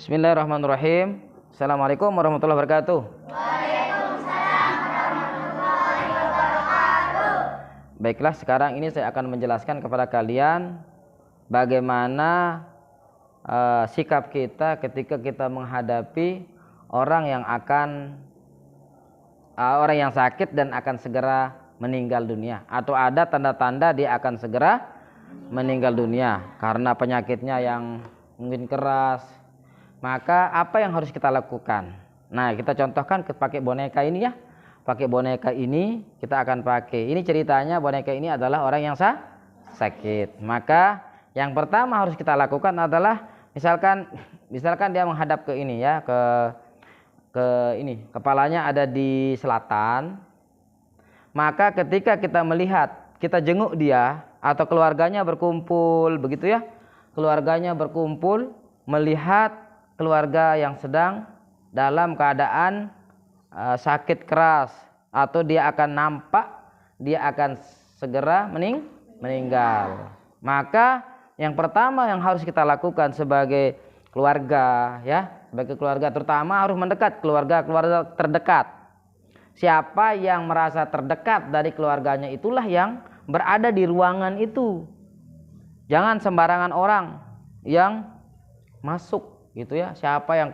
Bismillahirrahmanirrahim. Assalamualaikum warahmatullahi wabarakatuh. Baiklah, sekarang ini saya akan menjelaskan kepada kalian bagaimana sikap kita ketika kita menghadapi orang yang sakit dan akan segera meninggal dunia, atau ada tanda-tanda dia akan segera meninggal dunia karena penyakitnya yang mungkin keras. Maka apa yang harus kita lakukan? Nah, kita contohkan pakai boneka ini ya. Pakai boneka ini kita akan pakai. Ini ceritanya boneka ini adalah orang yang sakit. Maka yang pertama harus kita lakukan adalah misalkan dia menghadap ke ini ya, ke ini, kepalanya ada di selatan. Maka ketika kita melihat, kita jenguk dia atau keluarganya berkumpul begitu ya. Keluarganya berkumpul melihat keluarga yang sedang dalam keadaan sakit keras, atau dia akan segera meninggal. Maka yang pertama yang harus kita lakukan sebagai keluarga ya, sebagai keluarga terutama harus mendekat keluarga terdekat. Siapa yang merasa terdekat dari keluarganya itulah yang berada di ruangan itu. Jangan sembarangan orang yang masuk gitu ya. Siapa yang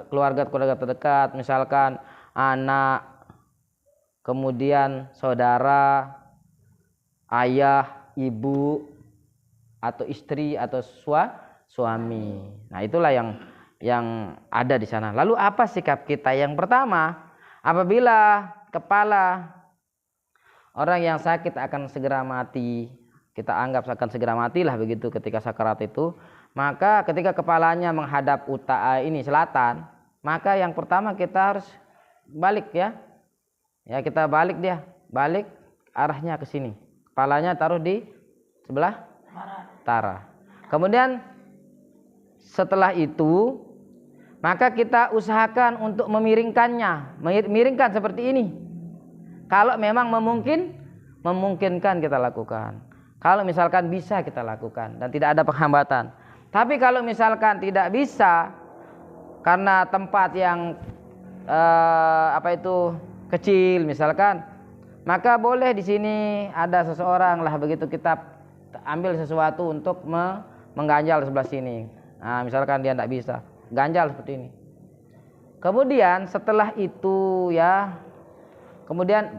keluarga terdekat, misalkan anak, kemudian saudara, ayah, ibu, atau istri atau suami. Nah, itulah yang ada di sana. Lalu apa sikap kita? Yang pertama, apabila kepala orang yang sakit akan segera mati, kita anggap akan segera matilah begitu ketika sakarat itu. Maka ketika kepalanya menghadap selatan, maka yang pertama kita harus balik ya. Ya, kita balik arahnya ke sini. Kepalanya taruh di sebelah utara. Kemudian setelah itu maka kita usahakan untuk miringkan seperti ini. Kalau memang memungkinkan kita lakukan. Kalau misalkan bisa kita lakukan dan tidak ada penghambatan. Tapi kalau misalkan tidak bisa karena tempat yang kecil misalkan, maka boleh di sini ada seseorang lah begitu, kita ambil sesuatu untuk mengganjal sebelah sini. Nah, misalkan dia tidak bisa, ganjal seperti ini. Kemudian setelah itu ya,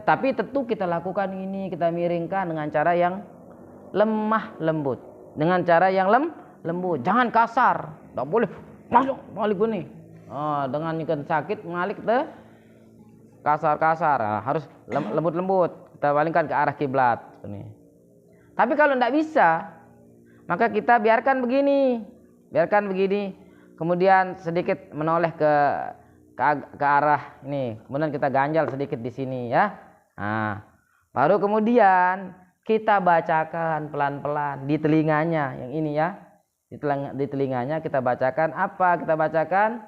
tapi tentu kita lakukan ini, kita miringkan dengan cara yang lemah lembut, jangan kasar, tidak boleh masuk balik ini. Dengan ikan sakit malik ke kasar, harus lembut, kita palingkan ke arah kiblat. Tapi kalau tidak bisa, maka kita biarkan begini, kemudian sedikit menoleh ke arah ini, kemudian kita ganjal sedikit di sini ya. Nah, baru kemudian kita bacakan pelan-pelan di telinganya yang ini ya. Di telinganya kita bacakan apa? Kita bacakan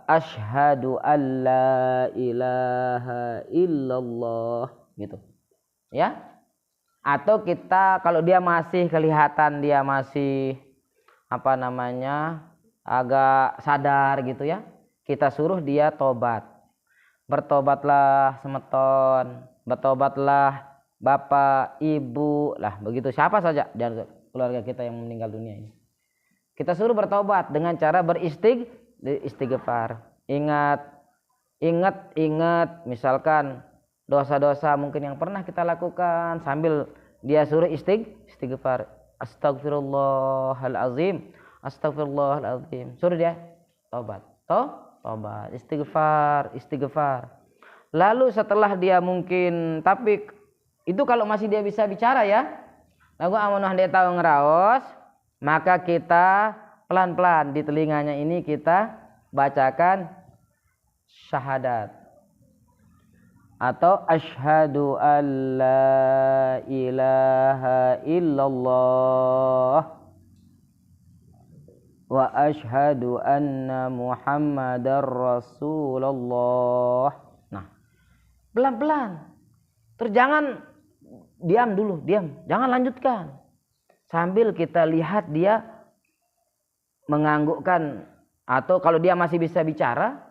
asyhadu alla ilaha illallah gitu. Ya. Atau kita kalau dia masih kelihatan dia masih agak sadar gitu ya. Kita suruh dia tobat. Bertobatlah semeton, bertobatlah bapak, ibu lah begitu, siapa saja dari keluarga kita yang meninggal dunia ini. Kita suruh bertobat dengan cara beristighfar. Ingat misalkan dosa-dosa mungkin yang pernah kita lakukan, sambil dia suruh istighfar. Astagfirullahalazim. Suruh dia tobat. Istighfar. Lalu setelah dia mungkin, tapi itu kalau masih dia bisa bicara ya. Lagu amanah dia tahu ngeraos, maka kita pelan-pelan di telinganya ini kita bacakan syahadat atau asyhadu alla ilaha illallah wa asyhadu anna muhammadar rasulullah. Nah, pelan-pelan. Terus jangan diam, jangan lanjutkan. Sambil kita lihat dia menganggukkan, atau kalau dia masih bisa bicara,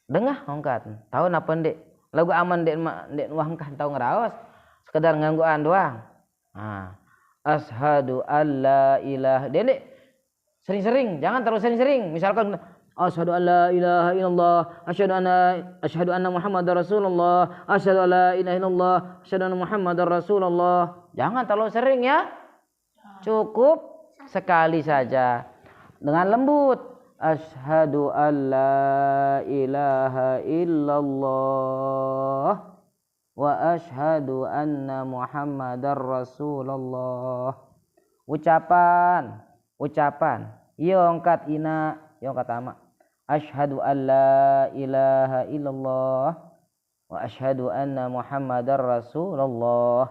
dengah ongkat. Tahu napa ndek? Lagu aman ndek wangkan tahu ngeraos, sekedar ngangguan doang. Nah, asyhadu alla ilaha. Dia ndek sering-sering, jangan terlalu sering-sering. Misalkan asyhadu alla ilaha illallah, asyhadu anna Muhammadar Rasulullah, asyhadu alla ilaha illallah, asyhadu anna Muhammadar Rasulullah. Jangan terlalu sering ya. Cukup sekali saja dengan lembut. Asyhadu alla ilaha illallah wa asyhadu anna Muhammadar Rasulullah. Ucapan yongkat ina yongkat ama. Asyhadu alla ilaha illallah wa asyhadu anna Muhammadar Rasulullah.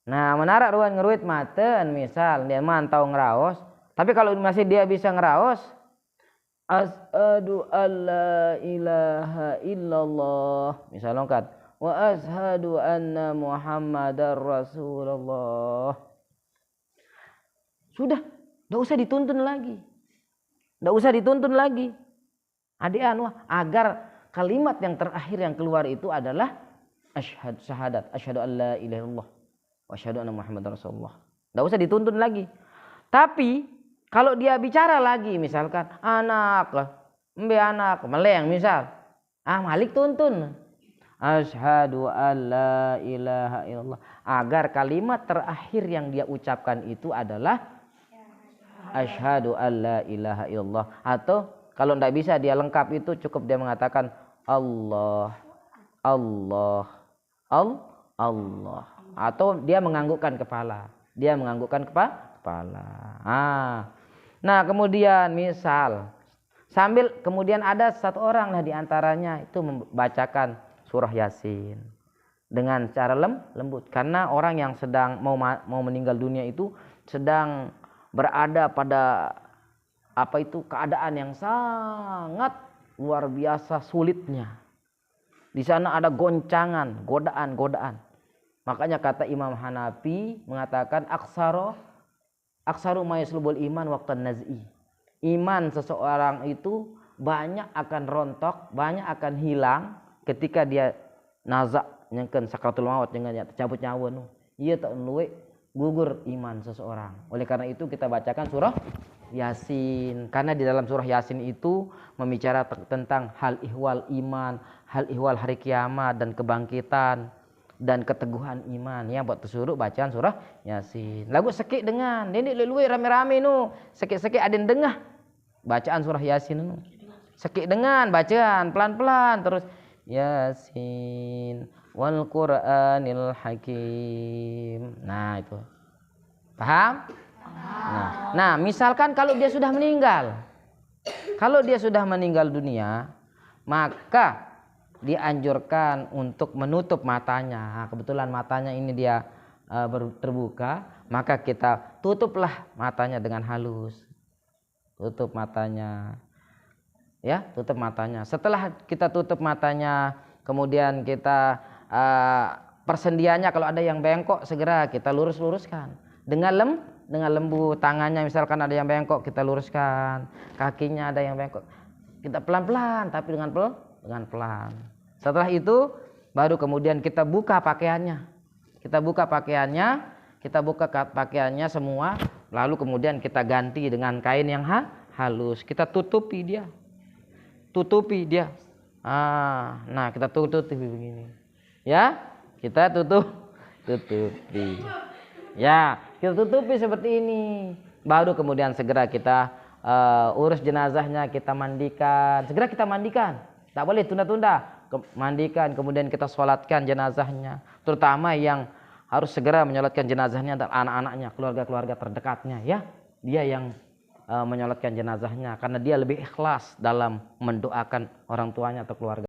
Nah, menarak ruan ngeruit maten, misal dia mantau ngeraos, tapi kalau masih dia bisa ngeraos, asyhadu alla ilaha illallah, misal longkat, wa asyhadu anna Muhammadar Rasulullah. Sudah, enggak usah dituntun lagi. Adik-an agar kalimat yang terakhir yang keluar itu adalah asyhadu alla ilaha illallah wa asyhadu anna Muhammadar Rasulullah. Enggak usah dituntun lagi. Tapi kalau dia bicara lagi, misalkan anak, meleng misal, Malik tuntun asyhadu alla ilaha illallah, agar kalimat terakhir yang dia ucapkan itu adalah asyhadu alla ilaha illallah. Atau kalau tidak bisa dia lengkap, itu cukup dia mengatakan Allah. Atau dia menganggukkan kepala. Nah, kemudian misal sambil kemudian ada satu orang lah diantaranya itu membacakan surah Yasin dengan cara lembut, karena orang yang sedang mau meninggal dunia itu sedang berada pada keadaan yang sangat luar biasa sulitnya. Di sana ada goncangan, godaan. Makanya kata Imam Hanafi mengatakan aksaru ma yaslubul iman waqtan naz'i. Iman seseorang itu banyak akan rontok, banyak akan hilang ketika dia nazak nyengken sakratul maut, dengan cabut nyawa nu. Ieu teu luwe gugur iman seseorang. Oleh karena itu kita bacakan surah Yasin, karena di dalam surah Yasin itu membicara tentang hal ihwal iman, hal ihwal hari kiamat dan kebangkitan dan keteguhan iman. Ya buat tersuruh bacaan surah Yasin. Lagu sekik dengan ini lelui rame-rame nu. Sekik-sekik aden dengah bacaan surah Yasin nu. Sekik dengan bacaan pelan-pelan terus Yasin wal Qur'anil Hakim. Nah, itu. Paham? Nah, misalkan kalau dia sudah meninggal. Kalau dia sudah meninggal dunia, maka dianjurkan untuk menutup matanya. Kebetulan matanya ini dia terbuka, maka kita tutuplah matanya dengan halus. Tutup matanya. Ya, tutup matanya. Setelah kita tutup matanya, kemudian kita persendiannya kalau ada yang bengkok segera kita luruskan. Dengan lembut, tangannya misalkan ada yang bengkok kita luruskan. Kakinya ada yang bengkok. Kita pelan-pelan tapi dengan pelan. Setelah itu baru kemudian kita buka pakaiannya. Kita buka pakaiannya semua, lalu kemudian kita ganti dengan kain yang halus. Kita tutupi dia. Nah, kita tutupi begini. Ya, kita tutupi. Ya, kita tutupi seperti ini. Baru kemudian segera kita urus jenazahnya, kita mandikan. Segera kita mandikan. Tak boleh tunda-tunda. Mandikan, kemudian kita sholatkan jenazahnya. Terutama yang harus segera menyolatkan jenazahnya adalah anak-anaknya, keluarga-keluarga terdekatnya. Ya, dia yang menyolatkan jenazahnya karena dia lebih ikhlas dalam mendoakan orang tuanya atau keluarga